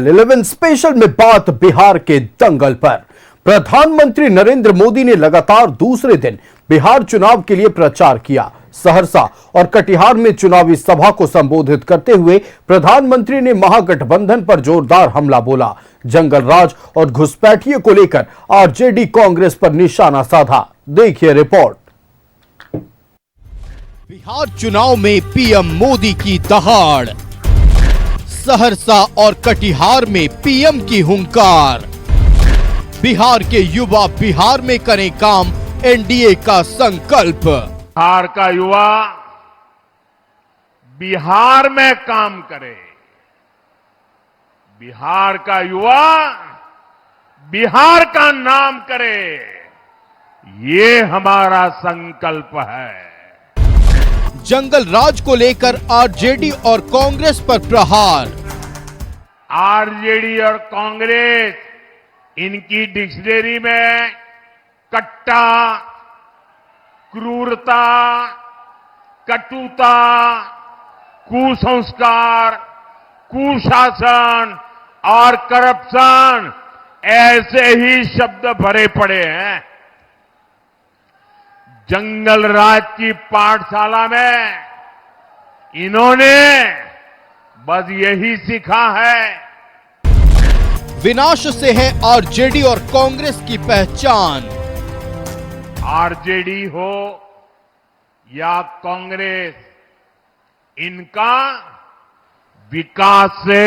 11 special में बात बिहार के दंगल पर। प्रधानमंत्री नरेंद्र मोदी ने लगातार दूसरे दिन बिहार चुनाव के लिए प्रचार किया। सहरसा और कटिहार में चुनावी सभा को संबोधित करते हुए प्रधानमंत्री ने महागठबंधन पर जोरदार हमला बोला। जंगल राज और घुसपैठिए को लेकर आरजेडी कांग्रेस पर निशाना साधा। देखिए रिपोर्ट। बिहार चुनाव में पीएम मोदी की दहाड़, सहरसा और कटिहार में पीएम की हुंकार। बिहार के युवा बिहार में करें काम, एनडीए का संकल्प। बिहार का युवा बिहार में काम करे, बिहार का युवा बिहार का नाम करे, ये हमारा संकल्प है। जंगल राज को लेकर आरजेडी और कांग्रेस पर प्रहार। आरजेडी और कांग्रेस, इनकी डिक्शनरी में कट्टा, क्रूरता, कटुता, कुसंस्कार, कुशासन और करप्शन ऐसे ही शब्द भरे पड़े हैं। जंगल राज की पाठशाला में इन्होंने बस यही सीखा है। विनाश से है आरजेडी और कांग्रेस की पहचान। आरजेडी हो या कांग्रेस, इनका विकास से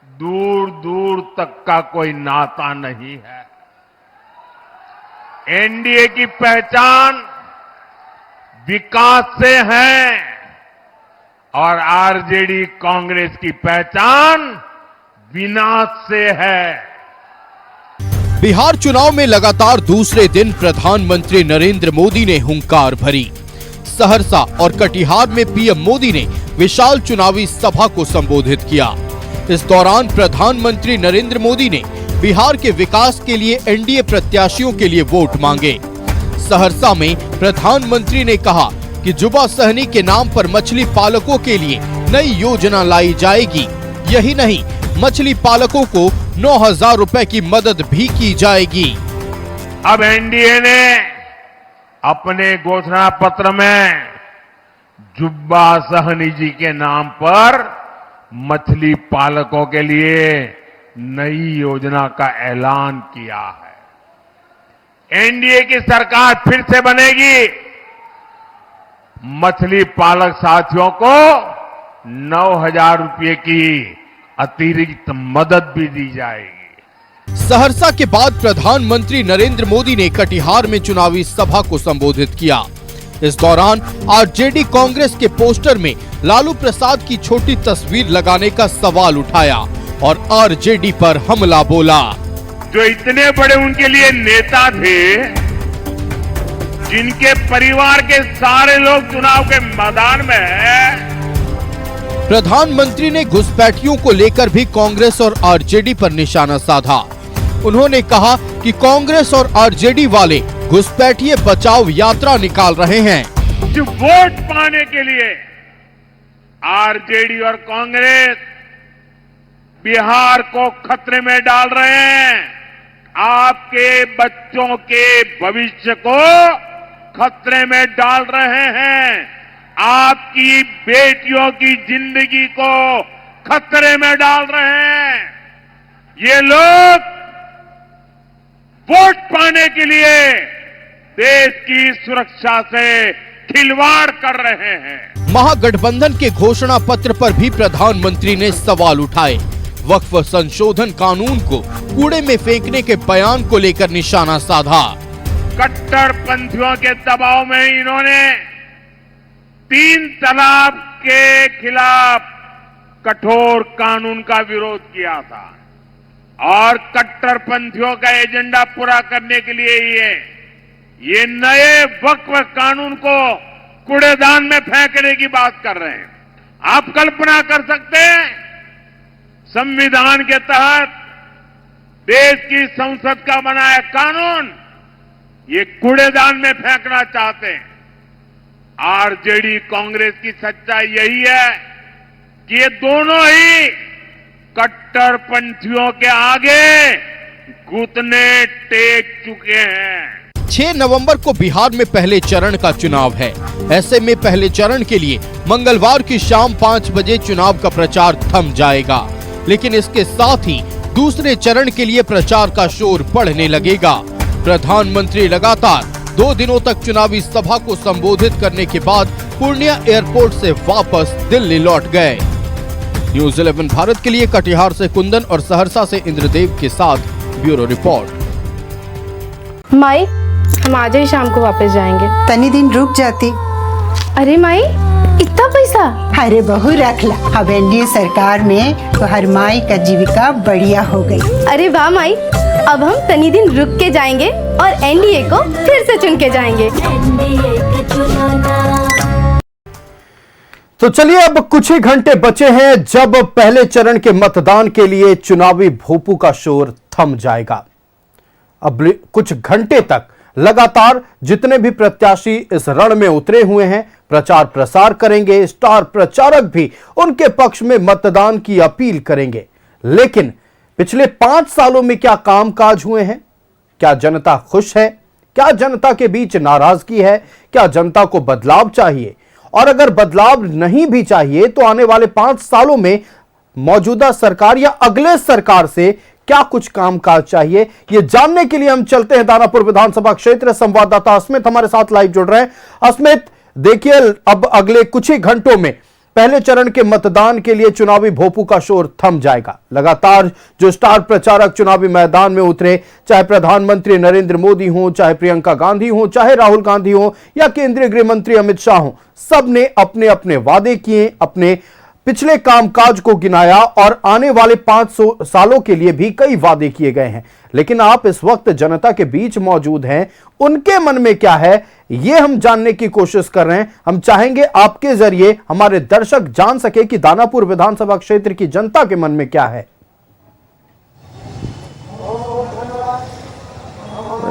दूर दूर तक का कोई नाता नहीं है। एनडीए की पहचान विकास से है और आरजेडी कांग्रेस की पहचान विनाश से है। बिहार चुनाव में लगातार दूसरे दिन प्रधानमंत्री नरेंद्र मोदी ने हुंकार भरी। सहरसा और कटिहार में पीएम मोदी ने विशाल चुनावी सभा को संबोधित किया। इस दौरान प्रधानमंत्री नरेंद्र मोदी ने बिहार के विकास के लिए एनडीए प्रत्याशियों के लिए वोट मांगे। सहरसा में प्रधानमंत्री ने कहा कि जुबा सहनी के नाम पर मछली पालकों के लिए नई योजना लाई जाएगी। यही नहीं, मछली पालकों को 9,000 रुपए की मदद भी की जाएगी। अब एनडीए ने अपने घोषणा पत्र में जुब्बा सहनी जी के नाम पर मछली पालकों के लिए नई योजना का ऐलान किया है। एनडीए की सरकार फिर से बनेगी। मछली पालक साथियों को 9,000 रुपए की अतिरिक्त मदद भी दी जाएगी। सहरसा के बाद प्रधानमंत्री नरेंद्र मोदी ने कटिहार में चुनावी सभा को संबोधित किया। इस दौरान आरजेडी कांग्रेस के पोस्टर में लालू प्रसाद की छोटी तस्वीर लगाने का सवाल उठाया और आरजेडी पर हमला बोला। जो इतने बड़े उनके लिए नेता थे, जिनके परिवार के सारे लोग चुनाव के मैदान में हैं, प्रधानमंत्री ने घुसपैठियों को लेकर भी कांग्रेस और आरजेडी पर निशाना साधा। उन्होंने कहा कि कांग्रेस और आरजेडी वाले घुसपैठिए बचाव यात्रा निकाल रहे हैं। जो वोट पाने के लिए आरजेडी और कांग्रेस बिहार को खतरे में डाल रहे हैं। आपके बच्चों के भविष्य को खतरे में डाल रहे हैं। आपकी बेटियों की जिंदगी को खतरे में डाल रहे हैं। ये लोग वोट पाने के लिए देश की सुरक्षा से खिलवाड़ कर रहे हैं। महागठबंधन के घोषणा पत्र पर भी प्रधानमंत्री ने सवाल उठाए। वक्फ संशोधन कानून को कूड़े में फेंकने के बयान को लेकर निशाना साधा। कट्टरपंथियों के दबाव में इन्होंने 3 तलाक के खिलाफ कठोर कानून का विरोध किया था और कट्टरपंथियों का एजेंडा पूरा करने के लिए ये नए वक्फ कानून को कूड़ेदान में फेंकने की बात कर रहे हैं। आप कल्पना कर सकते हैं, संविधान के तहत देश की संसद का बनाया कानून ये कूड़ेदान में फेंकना चाहते हैं। आरजेडी कांग्रेस की सच्चाई यही है कि ये दोनों ही कट्टरपंथियों के आगे घुटने टेक चुके हैं। 6 नवंबर को बिहार में पहले चरण का चुनाव है। ऐसे में पहले चरण के लिए मंगलवार की शाम 5 बजे चुनाव का प्रचार थम जाएगा, लेकिन इसके साथ ही दूसरे चरण के लिए प्रचार का शोर बढ़ने लगेगा। प्रधानमंत्री लगातार 2 दिनों तक चुनावी सभा को संबोधित करने के बाद पूर्णिया एयरपोर्ट से वापस दिल्ली लौट गए। न्यूज़ 11 भारत के लिए कटिहार से कुंदन और सहरसा से इंद्रदेव के साथ ब्यूरो रिपोर्ट। माई, हम आज ही शाम को वापस जाएंगे। तनी दिन रुक जाती। अरे माई, इतना पैसा? अरे बहू रख ला, अब एनडीए सरकार में तो हर माई का जीविका बढ़िया हो गई। अरे वाह माई, अब हम तनी दिन रुक के जाएंगे और एनडीए को फिर से चुन के जाएंगे। तो चलिए, अब कुछ ही घंटे बचे हैं जब पहले चरण के मतदान के लिए चुनावी भोपू का शोर थम जाएगा। अब कुछ घंटे तक लगातार जितने भी प्रत्याशी इस रण में उतरे हुए हैं प्रचार प्रसार करेंगे। स्टार प्रचारक भी उनके पक्ष में मतदान की अपील करेंगे। लेकिन पिछले 5 सालों में क्या कामकाज हुए हैं? क्या जनता खुश है? क्या जनता के बीच नाराजगी है? क्या जनता को बदलाव चाहिए? और अगर बदलाव नहीं भी चाहिए तो आने वाले 5 सालों में मौजूदा सरकार या अगले सरकार से क्या कुछ कामकाज चाहिए, ये जानने के लिए हम चलते हैं दानापुर विधानसभा क्षेत्र। संवाददाता अस्मित हमारे साथ लाइव जुड़ रहे हैं। अस्मित, देखिए, अब अगले कुछ ही घंटों में पहले चरण के मतदान के लिए चुनावी भोपू का शोर थम जाएगा। लगातार जो स्टार प्रचारक चुनावी मैदान में उतरे, चाहे प्रधानमंत्री नरेंद्र मोदी हो, चाहे प्रियंका गांधी हो, चाहे राहुल गांधी हो या केंद्रीय गृह मंत्री अमित शाह हो, सबने अपने अपने वादे किए, अपने पिछले कामकाज को गिनाया और आने वाले 500 सालों के लिए भी कई वादे किए गए हैं। लेकिन आप इस वक्त जनता के बीच मौजूद हैं, उनके मन में क्या है ये हम जानने की कोशिश कर रहे हैं। हम चाहेंगे आपके जरिए हमारे दर्शक जान सके कि दानापुर विधानसभा क्षेत्र की जनता के मन में क्या है।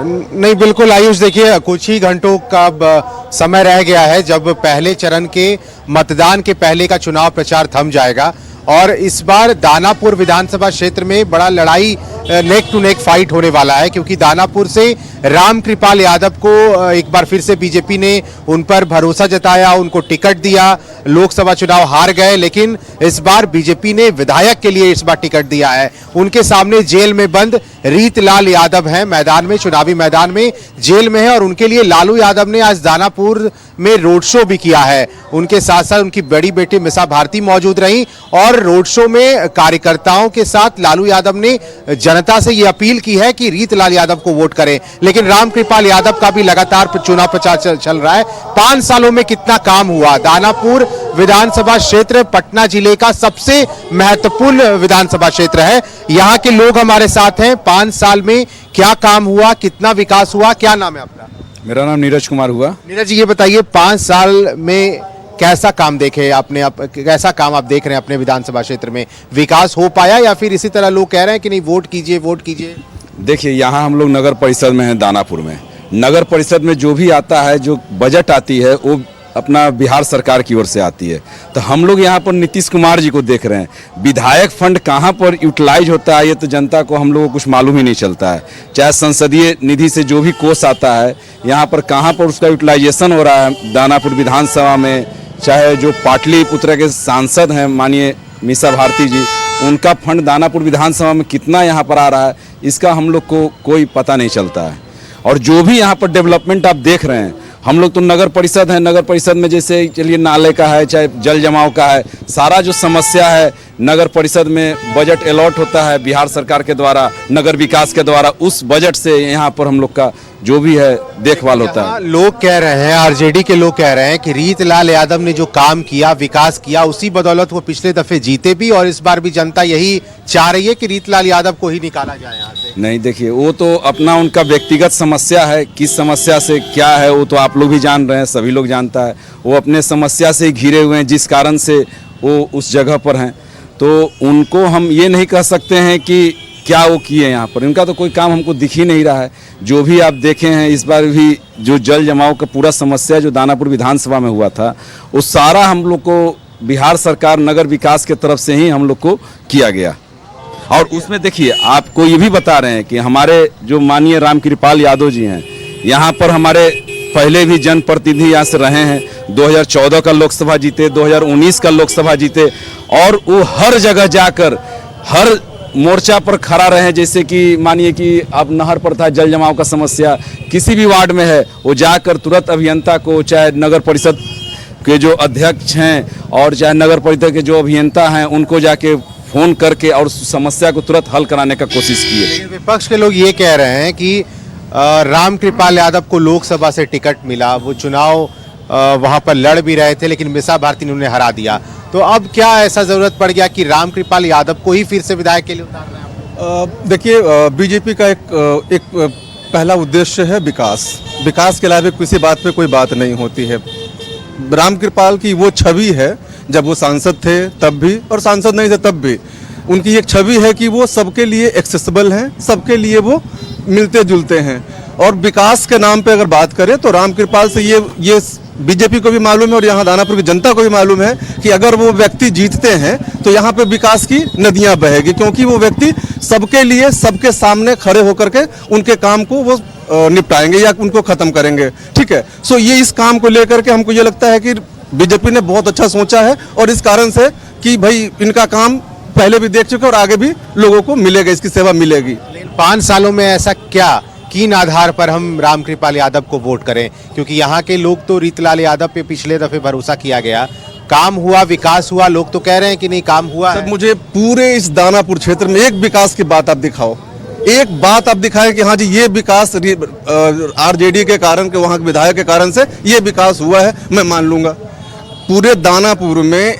नहीं, बिल्कुल आयुष, देखिए कुछ ही घंटों का समय रह गया है जब पहले चरण के मतदान के पहले का चुनाव प्रचार थम जाएगा और इस बार दानापुर विधानसभा क्षेत्र में बड़ा लड़ाई नेक टू नेक फाइट होने वाला है, क्योंकि दानापुर से रामकृपाल यादव को एक बार फिर से बीजेपी ने उन पर भरोसा जताया, उनको टिकट दिया। लोकसभा चुनाव हार गए, लेकिन इस बार बीजेपी ने विधायक के लिए इस बार टिकट दिया है। उनके सामने जेल में बंद रीतलाल यादव हैं, मैदान में, चुनावी मैदान में जेल में है और उनके लिए लालू यादव ने आज दानापुर में रोड शो भी किया है। उनके साथ साथ उनकी बड़ी बेटी मिसा भारती मौजूद रही और रोड शो में कार्यकर्ताओं के साथ लालू यादव ने जनता से ये अपील की है कि रीतलाल यादव को वोट करें। लेकिन रामकृपाल यादव का भी लगातार चुनाव प्रचार चल रहा है। 5 सालों में कितना काम हुआ? दानापुर विधानसभा क्षेत्र पटना जिले का सबसे महत्वपूर्ण विधानसभा क्षेत्र है। यहाँ के लोग हमारे साथ हैं। 5 साल में क्या काम हुआ, कितना विकास हुआ? क्या नाम है आपका? मेरा नाम नीरज कुमार हुआ। नीरज जी, ये बताइए 5 साल में कैसा काम देखे आपने, कैसा काम आप देख रहे हैं अपने विधानसभा क्षेत्र में? विकास हो पाया या फिर इसी तरह लोग कह रहे हैं कि नहीं वोट कीजिए वोट कीजिए? देखिए, यहाँ हम लोग नगर परिषद में हैं, दानापुर में। नगर परिषद में जो भी आता है, जो बजट आती है, वो अपना बिहार सरकार की ओर से आती है। तो हम लोग यहाँ पर नीतीश कुमार जी को देख रहे हैं। विधायक फंड कहाँ पर यूटिलाइज होता है ये तो जनता को, हम लोगों को कुछ मालूम ही नहीं चलता है। चाहे संसदीय निधि से जो भी कोष आता है, यहाँ पर कहाँ पर उसका यूटिलाइजेशन हो रहा है दानापुर विधानसभा में। चाहे जो पाटलिपुत्र के सांसद हैं माननीय मिसा भारती जी, उनका फंड दानापुर विधानसभा में कितना यहाँ पर आ रहा है, इसका हम लोग को कोई पता नहीं चलता है। और जो भी यहाँ पर डेवलपमेंट आप देख रहे हैं, हम लोग तो नगर परिषद है, नगर परिषद में जैसे चलिए नाले का है, चाहे जल जमाव का है, सारा जो समस्या है नगर परिषद में बजट अलॉट होता है बिहार सरकार के द्वारा, नगर विकास के द्वारा, उस बजट से यहाँ पर हम लोग का जो भी है देखभाल होता है। लोग कह रहे हैं, आरजेडी के लोग कह रहे हैं कि रीतलाल यादव ने जो काम किया, विकास किया, उसी बदौलत वो पिछले दफे जीते भी और इस बार भी जनता यही चाह रही है कि रीतलाल यादव को ही निकाला जाए यहाँ से। नहीं, देखिए, वो तो अपना उनका व्यक्तिगत समस्या है, किस समस्या से क्या है वो तो आप लोग भी जान रहे हैं, सभी लोग जानता है। वो अपने समस्या से घिरे हुए हैं, जिस कारण से वो उस जगह पर हैं। तो उनको हम ये नहीं कह सकते हैं कि क्या वो किए यहाँ पर, इनका तो कोई काम हमको दिख ही नहीं रहा है। जो भी आप देखे हैं, इस बार भी जो जल जमाव का पूरा समस्या जो दानापुर विधानसभा में हुआ था, वो सारा हम लोग को बिहार सरकार नगर विकास के तरफ से ही हम लोग को किया गया। और उसमें देखिए आपको ये भी बता रहे हैं कि हमारे जो माननीय रामकृपाल यादव जी हैं, यहाँ पर हमारे पहले भी जनप्रतिनिधि यहाँ से रहे हैं। 2014 का लोकसभा जीते, 2019 का लोकसभा जीते, और वो हर जगह जाकर हर मोर्चा पर खड़ा रहे। जैसे कि मानिए कि अब नहर पर था जल जमाव का समस्या, किसी भी वार्ड में है, वो जाकर तुरंत अभियंता को, चाहे नगर परिषद के जो अध्यक्ष हैं और चाहे नगर परिषद के जो अभियंता हैं, उनको जाके फोन करके और उस समस्या को तुरंत हल कराने का कोशिश किए। विपक्ष के लोग ये कह रहे हैं कि रामकृपाल यादव को लोकसभा से टिकट मिला, वो चुनाव वहां पर लड़ भी रहे थे, लेकिन मीसा भारती ने उन्हें हरा दिया। तो अब क्या ऐसा जरूरत पड़ गया कि रामकृपाल यादव को ही फिर से विधायक के लिए उतारना है? देखिए, बीजेपी का एक पहला उद्देश्य है विकास के अलावा किसी बात पे कोई बात नहीं होती है। रामकृपाल की वो छवि है, जब वो सांसद थे तब भी और सांसद नहीं थे तब भी, उनकी एक छवि है कि वो सबके लिए एक्सेसिबल हैं, सबके लिए वो मिलते जुलते हैं। और विकास के नाम पे अगर बात करें तो रामकृपाल से ये बीजेपी को भी मालूम है और यहाँ दानापुर की जनता को भी मालूम है कि अगर वो व्यक्ति जीतते हैं तो यहाँ पे विकास की नदियाँ बहेगी, क्योंकि वो व्यक्ति सबके लिए, सबके सामने खड़े होकर के उनके काम को वो निपटाएंगे या उनको खत्म करेंगे। ठीक है, सो ये इस काम को लेकर के हमको ये लगता है कि बीजेपी ने बहुत अच्छा सोचा है, और इस कारण से कि भाई इनका काम पहले भी देख चुके और आगे भी लोगों को मिलेगा, इसकी सेवा मिलेगी। 5 सालों में ऐसा क्या किन आधार पर हम रामकृपाल यादव को वोट करें? क्योंकि यहाँ के लोग तो रीतलाल यादव पे पिछले दफे भरोसा किया गया, काम हुआ, विकास हुआ, लोग तो कह रहे हैं कि नहीं काम हुआ है। मुझे पूरे इस दानापुर क्षेत्र में एक विकास की बात आप दिखाओ, एक बात आप दिखाएं कि हाँ जी ये विकास आरजेडी के कारण के वहाँ के विधायक के कारण से ये विकास हुआ है, मैं मान लूंगा। पूरे दानापुर में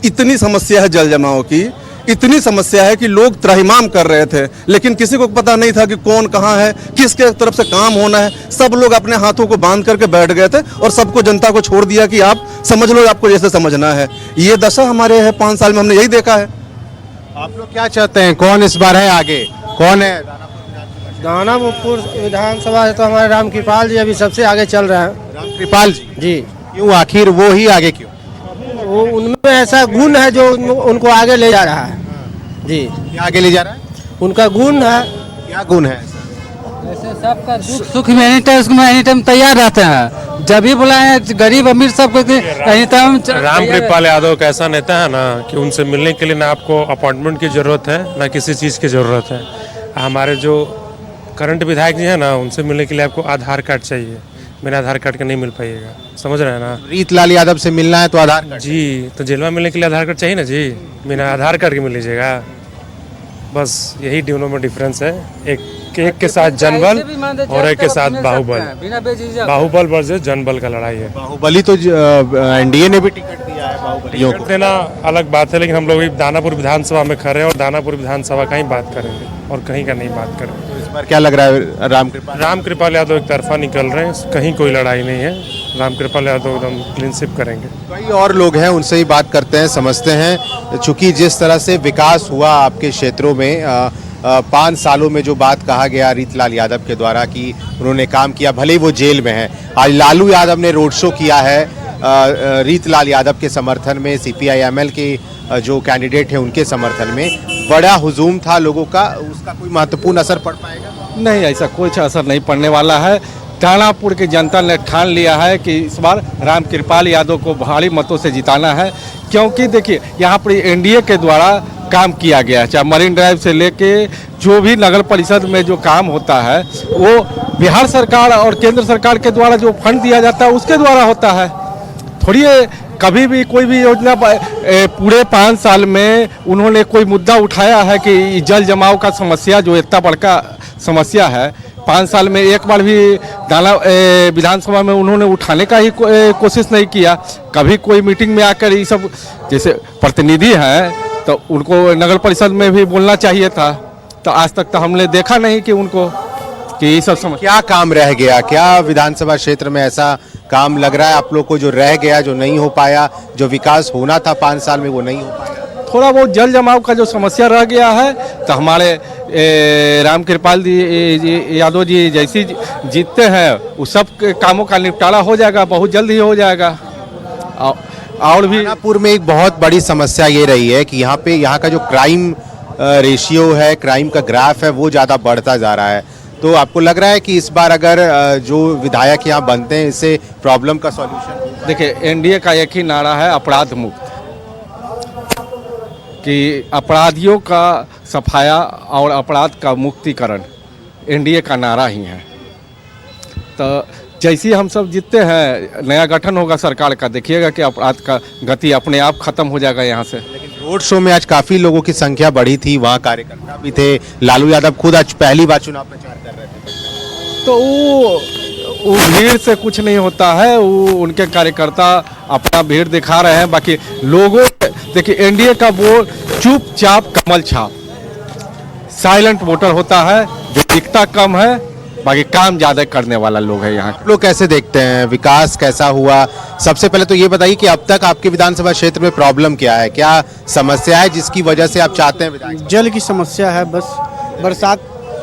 इतनी समस्या है जल जमाव की, इतनी समस्या है कि लोग त्राहिमाम कर रहे थे, लेकिन किसी को पता नहीं था कि कौन कहाँ है, किसके तरफ से काम होना है। सब लोग अपने हाथों को बांध करके बैठ गए थे और सबको, जनता को छोड़ दिया कि आप समझ लो, आपको जैसे समझना है। ये दशा हमारे है 5 साल में, हमने यही देखा है। आप लोग क्या चाहते हैं, कौन इस बार है आगे, कौन है? दानापुर विधानसभा है तो हमारे रामकृपाल जी अभी सबसे आगे चल रहे हैं। रामकृपाल जी। क्यों, आखिर वो ही आगे क्यों? वो उनमें ऐसा गुण है जो उनको आगे ले जा रहा है। जी। क्या आगे ले जा रहा है? उनका गुण है। क्या गुण है? जैसे सबका दुख सुख में एनी टाइम तैयार रहते हैं, जब भी बुलाए गरीब अमीर सबको एनी टाइम। रामकृपाल यादव एक ऐसा नेता है ना कि उनसे मिलने के लिए ना आपको अपॉइंटमेंट की जरूरत है, ना किसी चीज़ की जरूरत है। हमारे जो करंट विधायक जी हैं ना, उनसे मिलने के लिए आपको आधार कार्ड चाहिए, बिना आधार कार्ड के नहीं मिल पाइएगा, समझ रहे हैं ना। रीतलाल यादव से मिलना है तो आधार कार्ड जी, तो जेल में मिलने के लिए आधार कार्ड चाहिए ना जी, बिना आधार कार्ड के मिल लीजिएगा। बस यही दोनों में डिफरेंस है, एक के साथ जनबल और एक के साथ बाहुबल। बाहुबल वर्सेस जनबल का लड़ाई है। बाहुबली तो एनडीए ने भी टिकट दिया है, बाहुबलियों को देना अलग बात है, लेकिन हम लोग दानापुर विधानसभा में खड़े हैं और दानापुर विधानसभा का ही बात करेंगे और कहीं का नहीं बात करेंगे। इस बार क्या लग रहा है? रामकृपाल यादव एक तरफा निकल रहे हैं, कहीं कोई लड़ाई नहीं है। रामकृपाल यादव एकदम क्लीन स्वीप करेंगे। कई और लोग हैं, उनसे ही बात करते हैं, समझते हैं। चूंकि जिस तरह से विकास हुआ आपके क्षेत्रों में 5 सालों में, जो बात कहा गया रीतलाल यादव के द्वारा कि उन्होंने काम किया, भले ही वो जेल में है। आज लालू यादव ने रोड शो किया है रीतलाल यादव के समर्थन में, CPI-ML के जो कैंडिडेट हैं उनके समर्थन में। बड़ा हुजूम था लोगों का, उसका कोई महत्वपूर्ण असर पड़ पाएगा? नहीं, ऐसा कुछ असर नहीं पड़ने वाला है। दानापुर की जनता ने ठान लिया है कि इस बार रामकृपाल यादव को भारी मतों से जिताना है, क्योंकि देखिए यहाँ पर एनडीए के द्वारा काम किया गया है। चाहे मरीन ड्राइव से लेके जो भी नगर परिषद में जो काम होता है वो बिहार सरकार और केंद्र सरकार के द्वारा जो फंड दिया जाता है उसके द्वारा होता है। थोड़ी कभी भी कोई भी योजना पूरे 5 साल में उन्होंने कोई मुद्दा उठाया है कि जल जमाव का समस्या जो इतना बड़का समस्या है, 5 साल में एक बार भी विधानसभा में उन्होंने उठाने का ही कोशिश नहीं किया। कभी कोई मीटिंग में आकर ये सब, जैसे प्रतिनिधि हैं तो उनको नगर परिषद में भी बोलना चाहिए था, तो आज तक तो हमने देखा नहीं कि उनको कि ये सब समझ। क्या काम रह गया, क्या विधानसभा क्षेत्र में ऐसा काम लग रहा है आप लोग को जो रह गया, जो नहीं हो पाया, जो विकास होना था 5 साल में वो नहीं हो पाया? थोड़ा बहुत जल जमाव का जो समस्या रह गया है, तो हमारे रामकृपाल यादव जी जैसे जीतते हैं उस सब कामों का निपटारा हो जाएगा, बहुत जल्द ही हो जाएगा। और भी दानापुर में एक बहुत बड़ी समस्या ये रही है कि यहाँ का जो क्राइम रेशियो है, क्राइम का ग्राफ है, वो ज़्यादा बढ़ता जा रहा है। तो आपको लग रहा है कि इस बार अगर जो विधायक यहाँ बनते हैं इससे प्रॉब्लम का सॉल्यूशन? देखिए, एनडीए का एक ही नारा है, अपराध मुक्त, कि अपराधियों का सफाया और अपराध का मुक्तिकरण एनडीए का नारा ही है। तो जैसे ही हम सब जीतते हैं, नया गठन होगा सरकार का, देखिएगा कि अपराध का गति अपने आप खत्म हो जाएगा यहाँ से। लेकिन रोड शो में आज काफी लोगों की संख्या बढ़ी थी, वहाँ कार्यकर्ता भी थे, लालू यादव खुद आज पहली बार चुनाव प्रचार कर रहे थे। तो वो भीड़ से कुछ नहीं होता है, वो उनके कार्यकर्ता अपना भीड़ दिखा रहे हैं। बाकी लोगों, देखिए एनडीए का वोट चुपचाप कमल छाप साइलेंट वोटर होता है, जो दिखता कम है, बाकी काम ज्यादा करने वाला लोग है यहाँ। आप लोग कैसे देखते हैं, विकास कैसा हुआ? सबसे पहले तो ये बताइए कि अब तक आपके विधानसभा क्षेत्र में प्रॉब्लम क्या है, क्या समस्या है जिसकी वजह से आप चाहते हैं विधायक? जल की समस्या है, बस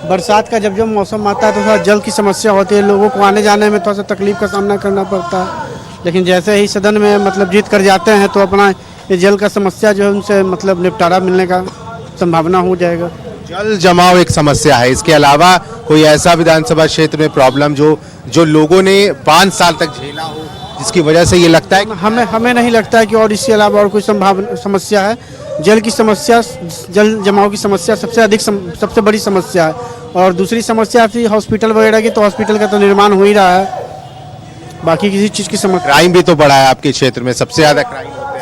बरसात का जब मौसम आता है तो थोड़ा जल की समस्या होती है, लोगों को आने जाने में थोड़ा सा तकलीफ का सामना करना पड़ता है। लेकिन जैसे ही सदन में मतलब जीत कर जाते हैं तो अपना ये जल का समस्या जो है उनसे मतलब निपटारा मिलने का संभावना हो जाएगा। जल जमाव एक समस्या है, इसके अलावा कोई ऐसा विधानसभा क्षेत्र में प्रॉब्लम जो लोगों ने 5 साल तक झेला हो, जिसकी वजह से ये लगता है कि हमें नहीं लगता है कि और इसके अलावा और कोई समस्या है। जल की समस्या, जल जमाव की समस्या सबसे बड़ी समस्या है। और दूसरी समस्या थी हॉस्पिटल वगैरह की, तो हॉस्पिटल का तो निर्माण हो ही रहा है, बाकी किसी चीज़ की समस्या। क्राइम भी तो बढ़ा है आपके क्षेत्र में, सबसे ज्यादा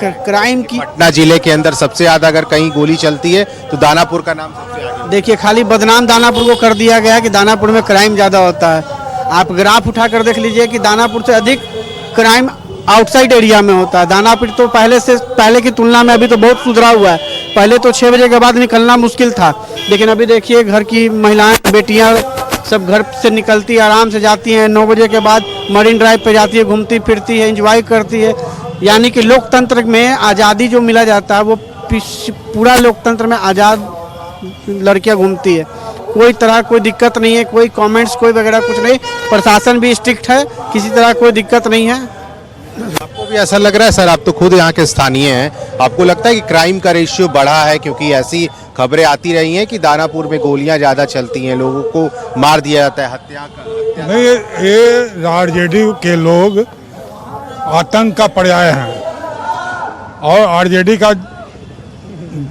क्राइम की पटना जिले के अंदर सबसे ज्यादा अगर कहीं गोली चलती है तो दानापुर का नाम सबसे आगे। देखिए, खाली बदनाम दानापुर को कर दिया गया है कि दानापुर में क्राइम ज़्यादा होता है। आप ग्राफ उठाकर देख लीजिए कि दानापुर से अधिक क्राइम आउटसाइड एरिया में होता है। दानापुर तो पहले की तुलना में अभी तो बहुत सुधरा हुआ है। पहले तो 6 बजे के बाद निकलना मुश्किल था, लेकिन अभी देखिए घर की महिलाएं, बेटियां सब घर से निकलती आराम से जाती हैं, 9 बजे के बाद मरीन ड्राइव पे जाती है, घूमती फिरती है, एंजॉय करती है। यानी कि लोकतंत्र में आज़ादी जो मिला जाता है वो पूरा लोकतंत्र में आज़ाद लड़कियां घूमती है। कोई दिक्कत नहीं है, कोई कमेंट्स कोई वगैरह कुछ नहीं। प्रशासन भी स्ट्रिक्ट है, किसी तरह कोई दिक्कत नहीं है। आपको भी ऐसा लग रहा है सर, आप तो खुद यहाँ के स्थानीय हैं, आपको लगता है कि क्राइम का रेशियो बढ़ा है? क्योंकि ऐसी खबरें आती रही हैं कि दानापुर में गोलियां ज़्यादा चलती हैं, लोगों को मार दिया जाता है, हत्या नहीं, ये आरजेडी के लोग आतंक का पर्याय हैं। और आरजेडी का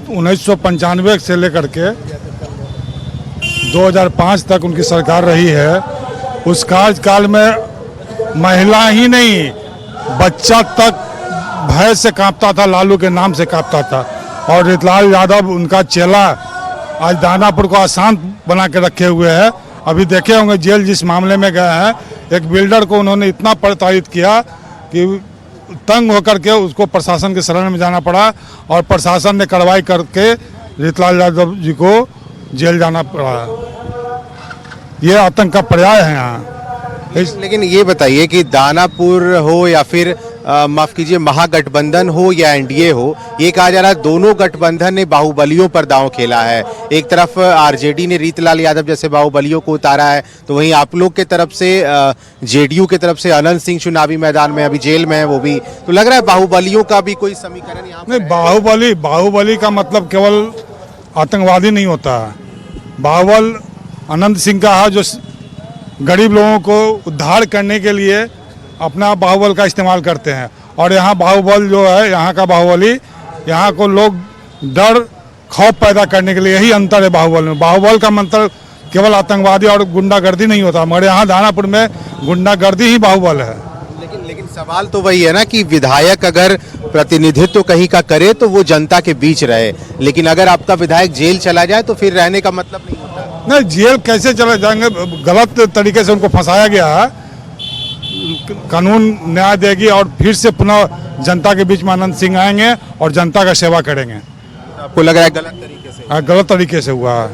1995 से लेकर के 2005 तक उनकी सरकार रही है। उस कार्यकाल में महिला ही नहीं, बच्चा तक भय से कांपता था, लालू के नाम से कांपता था। और रीतलाल यादव उनका चेला आज दानापुर को आसान बना के रखे हुए हैं। अभी देखे होंगे जेल जिस मामले में गए हैं, एक बिल्डर को उन्होंने इतना प्रताड़ित किया कि तंग होकर के उसको प्रशासन के शरण में जाना पड़ा, और प्रशासन ने कार्रवाई करके रीतलाल यादव जी को जेल जाना पड़ा। ये आतंक का पर्याय है यहाँ। लेकिन ये बताइए कि दानापुर हो या फिर माफ कीजिए महागठबंधन हो या एनडीए हो, ये कहा जा रहा है दोनों गठबंधन ने बाहुबलियों पर दांव खेला है। एक तरफ आरजेडी ने रीतलाल यादव जैसे बाहुबलियों को उतारा है, तो वहीं आप लोग के तरफ से जेडीयू के तरफ से अनंत सिंह चुनावी मैदान में अभी जेल में है, वो भी तो लग रहा है बाहुबलियों का भी कोई समीकरण यहाँ नहीं। बाहुबली का मतलब केवल आतंकवादी नहीं होता है। बाहुबल अनंत सिंह का है, जो गरीब लोगों को उद्धार करने के लिए अपना बाहुबल का इस्तेमाल करते हैं। और यहाँ बाहुबल जो है, यहाँ का बाहुबली, यहाँ को लोग डर खौफ पैदा करने के लिए, यही अंतर है बाहुबल में। बाहुबल का मतलब केवल आतंकवादी और गुंडागर्दी नहीं होता, मगर यहाँ दानापुर में गुंडागर्दी ही बाहुबल है। लेकिन सवाल तो वही है ना कि विधायक अगर प्रतिनिधित्व कहीं का करे तो वो जनता के बीच रहे, लेकिन अगर आपका विधायक जेल चला जाए तो फिर रहने का मतलब नहीं होता। नहीं, जेल कैसे चले जाएंगे? गलत तरीके से उनको फंसाया गया है, कानून न्याय देगी और फिर से पुनः जनता के बीच में अनंत सिंह आएंगे और जनता का सेवा करेंगे। आपको लग रहा है गलत तरीके से? हाँ, गलत तरीके से हुआ है।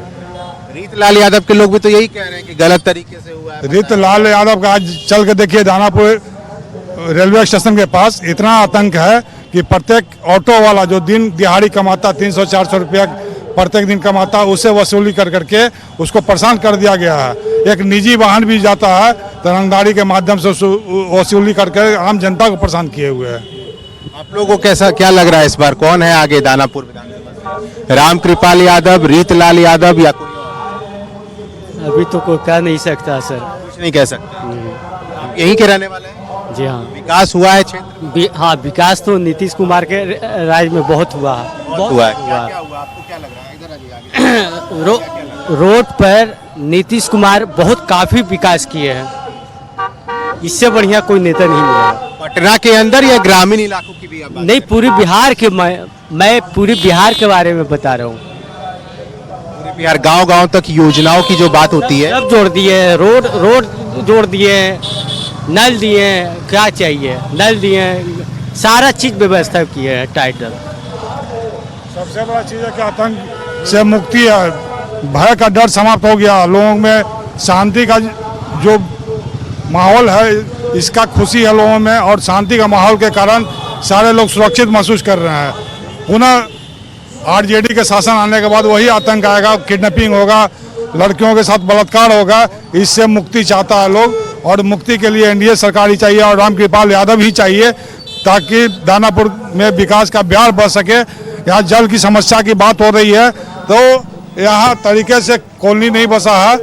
रीतलाल यादव के लोग भी तो यही कह रहे हैं कि गलत तरीके से हुआ है। रीतलाल यादव का आज चल के देखिए, दानापुर रेलवे स्टेशन के पास इतना आतंक है कि प्रत्येक ऑटो वाला जो दिन दिहाड़ी कमाता 300-400 रुपया प्रत्येक दिन कमाता, उसे वसूली कर करके उसको परेशान कर दिया गया है। एक निजी वाहन भी जाता है तो रंगदारी के माध्यम से वसूली करके आम जनता को परेशान किए हुए हैं। आप लोगों को कैसा क्या लग रहा है इस बार, कौन है आगे दानापुर विधानसभा? रामकृपाल यादव, रीतलाल यादव या कोई अभी तो कोई कह नहीं सकता सर। कुछ नहीं कह सकते? आप यहीं के रहने वाले हैं? जी हाँ। विकास हुआ है क्षेत्र? हाँ, विकास तो नीतीश कुमार के राज में बहुत हुआ है। बहुत हुआ है। क्या हुआ? आपको क्या लग रहा है? इधर आइए आगे। रोड पर नीतीश कुमार बहुत काफी विकास किए हैं, इससे बढ़िया कोई नेता नहीं मिला। पटना के अंदर या ग्रामीण इलाकों की भी आप बात नहीं, पूरी बिहार के मैं पूरी बिहार के बारे में बता रहा हूँ। पूरे बिहार गांव-गांव तक योजनाओं की जो बात होती है, सब जोड़ दिए, रोड जोड़ दिए, नल दिए, क्या चाहिए, नल दिए, सारा चीज व्यवस्था की है। टाइटल सबसे बड़ा चीज है कि आतंक से मुक्ति है, भय का डर समाप्त हो गया, लोगों में शांति का जो माहौल है, इसका खुशी है लोगों में, और शांति का माहौल के कारण सारे लोग सुरक्षित महसूस कर रहे हैं। पुनः आरजेडी के शासन आने के बाद वही आतंक आएगा, किडनैपिंग होगा, लड़कियों के साथ बलात्कार होगा, इससे मुक्ति चाहता है लोग, और मुक्ति के लिए एनडीए सरकार ही चाहिए और रामकृपाल यादव ही चाहिए, ताकि दानापुर में विकास का बिहार बढ़ सके। यहाँ जल की समस्या की बात हो रही है, तो यहाँ तरीके से कॉलोनी नहीं बसा है,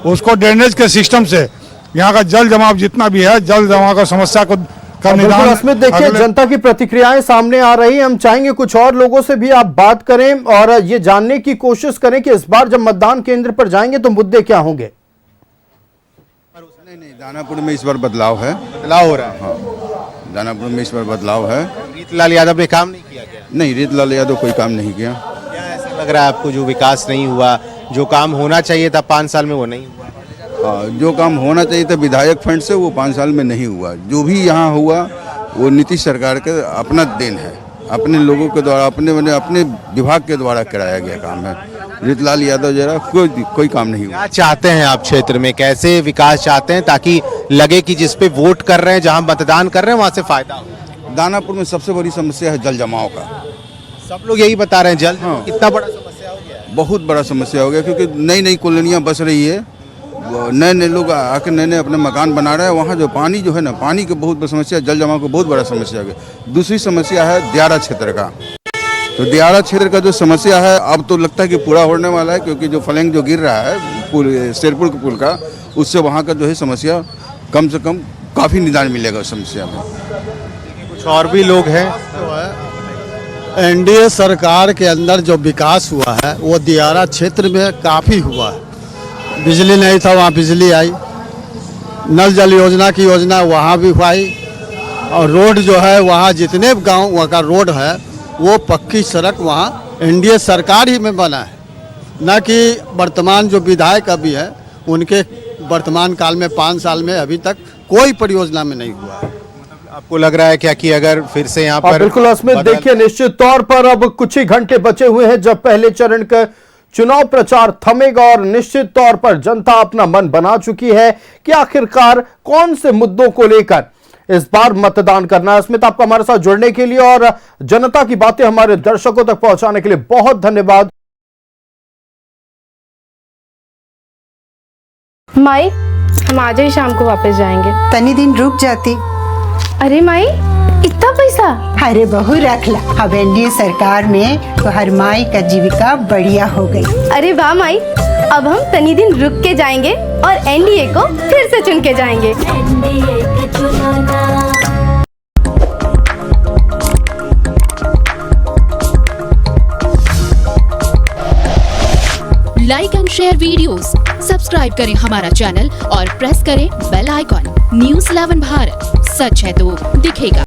उसको ड्रेनेज के सिस्टम से यहाँ का जल जमाव जितना भी है, जल जमाव का समस्या को का निदान। इसमें देखिए जनता की प्रतिक्रियाएं सामने आ रही हैं। हम चाहेंगे कुछ और लोगों से भी आप बात करें और ये जानने की कोशिश करें कि इस बार जब मतदान केंद्र पर जाएंगे तो मुद्दे क्या होंगे। नहीं, दानापुर में इस बार बदलाव है। बदलाव हो रहा है? हाँ, दानापुर में इस बार बदलाव है। रीतलाल यादव ने काम नहीं किया क्या? नहीं, रीतलाल यादव कोई काम नहीं किया। क्या ऐसा लग रहा है आपको, जो विकास नहीं हुआ, जो काम होना चाहिए था 5 साल में वो नहीं हुआ? जो काम होना चाहिए था विधायक फंड से, वो 5 साल में नहीं हुआ। जो भी यहाँ हुआ वो नीतीश सरकार का अपना देन है, अपने लोगों के द्वारा, अपने विभाग के द्वारा कराया गया काम है। रीतलाल यादव जरा कोई काम नहीं हुआ। क्या चाहते हैं आप क्षेत्र में, कैसे विकास चाहते हैं ताकि लगे कि जिस पे वोट कर रहे हैं, जहाँ मतदान कर रहे हैं, वहाँ से फायदा हो? दानापुर में सबसे बड़ी समस्या है जल जमाव का। सब लोग यही बता रहे हैं। जल कितना बड़ा समस्या हो गया है? बहुत बड़ा समस्या हो गया, क्योंकि नई नई कॉलोनियाँ बस रही है, नए लोग आके नए अपने मकान बना रहे हैं। वहाँ जो पानी जो है ना, पानी की बहुत बड़ी समस्या, जल जमाव की बहुत बड़ा समस्या है। दूसरी समस्या है दियारा क्षेत्र का। तो दियारा क्षेत्र का जो समस्या है, अब तो लगता है कि पूरा होने वाला है, क्योंकि जो फलंग जो गिर रहा है पुल, शेरपुर के पुल का, उससे वहाँ का जो है समस्या कम से कम काफ़ी निदान मिलेगा उस समस्या में। कुछ और भी लोग हैं। एनडीए सरकार के अंदर जो विकास हुआ है वो दियारा क्षेत्र में काफ़ी हुआ है। बिजली नहीं था, वहाँ बिजली आई, नल जल योजना की योजना वहाँ भी हुई, और रोड जो है वहाँ जितने गांव वहाँ का रोड है वो पक्की सड़क वहाँ एनडीए सरकार ही में बना है, न कि वर्तमान जो विधायक अभी है उनके वर्तमान काल में 5 साल में अभी तक कोई परियोजना में नहीं हुआ है। आपको लग रहा है क्या कि अगर फिर से यहाँ पर बिल्कुल अस्मित, देखिए निश्चित तौर पर अब कुछ ही घंटे बचे हुए हैं जब पहले चरण का चुनाव प्रचार थमेगा, और निश्चित तौर पर जनता अपना मन बना चुकी है कि आखिरकार कौन से मुद्दों को लेकर इस बार मतदान करना है। अस्मित, आपका हमारे साथ जुड़ने के लिए और जनता की बातें हमारे दर्शकों तक पहुंचाने के लिए बहुत धन्यवाद। माई, हम आज ही शाम को वापस जाएंगे। तनी दिन रुक जाती। अरे माई, इतना पैसा? अरे बहू रख ला, अब एनडीए सरकार में तो हर माई का जीविका बढ़िया हो गई। अरे वाह माई, अब हम तनी दिन रुक के जाएंगे और एनडीए को फिर से चुन के जाएंगे। Like and share videos, subscribe करें हमारा चैनल और प्रेस करें बेल आइकॉन। न्यूज़ 11 भारत, सच है तो दिखेगा।